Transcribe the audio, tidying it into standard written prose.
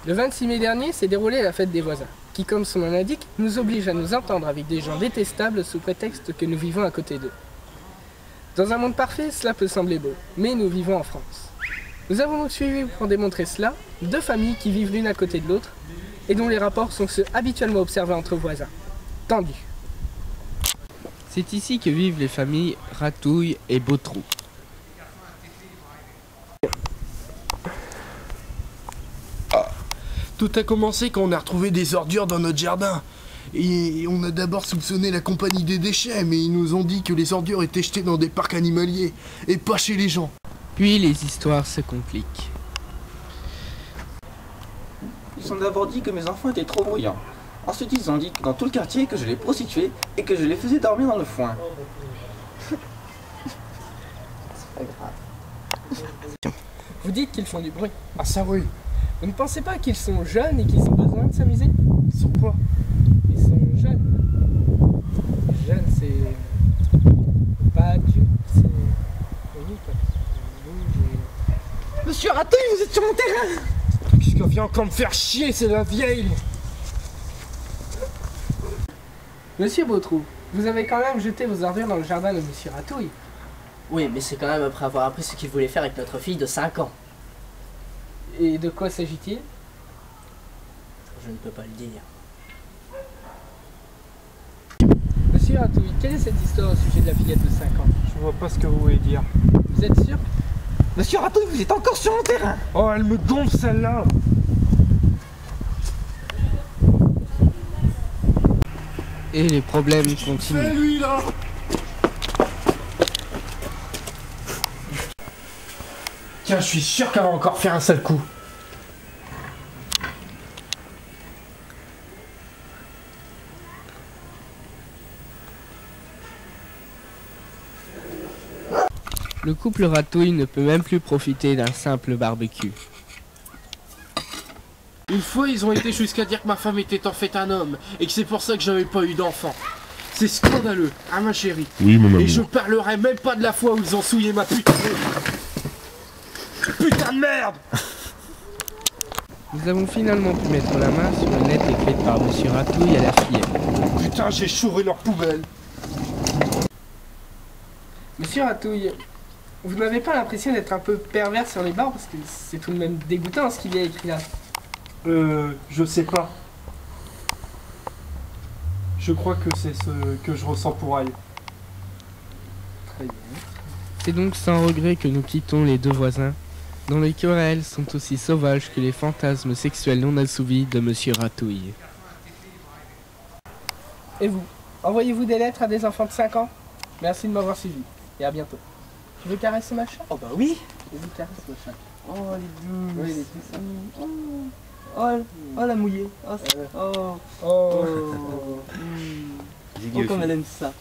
Le 26 mai dernier s'est déroulée la fête des voisins, qui, comme son nom l'indique, nous oblige à nous entendre avec des gens détestables sous prétexte que nous vivons à côté d'eux. Dans un monde parfait, cela peut sembler beau, mais nous vivons en France. Nous avons donc suivi, pour démontrer cela, deux familles qui vivent l'une à côté de l'autre et dont les rapports sont ceux habituellement observés entre voisins. Tendus. C'est ici que vivent les familles Ratouille et Beautrou. Tout a commencé quand on a retrouvé des ordures dans notre jardin. Et on a d'abord soupçonné la compagnie des déchets, mais ils nous ont dit que les ordures étaient jetées dans des parcs animaliers et pas chez les gens. Puis les histoires se compliquent. Ils ont d'abord dit que mes enfants étaient trop bruyants. Ensuite, ils ont dit dans tout le quartier que je les prostituais et que je les faisais dormir dans le foin. C'est pas grave. Vous dites qu'ils font du bruit. Ah ça oui. Vous ne pensez pas qu'ils sont jeunes et qu'ils ont besoin de s'amuser? Ils sont quoi? Ils sont jeunes. Jeunes, c'est pas adulte, c'est... Oui, quoi. Monsieur Ratouille, vous êtes sur mon terrain! Qu'est-ce qu'elle vient encore me faire chier, c'est la vieille! Monsieur Beautrou, vous avez quand même jeté vos ordures dans le jardin de Monsieur Ratouille. Oui, mais c'est quand même après avoir appris ce qu'il voulait faire avec notre fille de 5 ans. Et de quoi s'agit-il? Je ne peux pas le dire. Monsieur Ratouille, quelle est cette histoire au sujet de la fillette de 5 ans? Je vois pas ce que vous voulez dire. Vous êtes sûr? Monsieur Ratouille, vous êtes encore sur mon terrain! Oh, elle me gonfle celle-là! Et les problèmes continuent. C'est lui là! Tiens, je suis sûr qu'elle va encore faire un sale coup. Le couple Ratouille ne peut même plus profiter d'un simple barbecue. Une fois, ils ont été jusqu'à dire que ma femme était en fait un homme et que c'est pour ça que j'avais pas eu d'enfant. C'est scandaleux, hein ma chérie? Oui, mon amour. Et je parlerai même pas de la fois où ils ont souillé ma putain. Putain de merde! Nous avons finalement pu mettre la main sur une lettre écrite par Monsieur Ratouille à la fillette. Putain, j'ai chouré leur poubelle. Monsieur Ratouille, vous n'avez pas l'impression d'être un peu pervers sur les bords? Parce que c'est tout de même dégoûtant ce qu'il y a écrit là. Je sais pas. Je crois que c'est ce que je ressens pour elle. Très bien. C'est donc sans regret que nous quittons les deux voisins, dont les querelles sont aussi sauvages que les fantasmes sexuels non assouvis de Monsieur Ratouille. Et vous, envoyez-vous des lettres à des enfants de 5 ans? Merci de m'avoir suivi, et à bientôt. Tu veux caresser ma chatte? Oh bah oui! Je vous caresse ma chatte. Oh les douces! Oui, les petits seins. Oh la mouillée! Oh comme elle aime ça!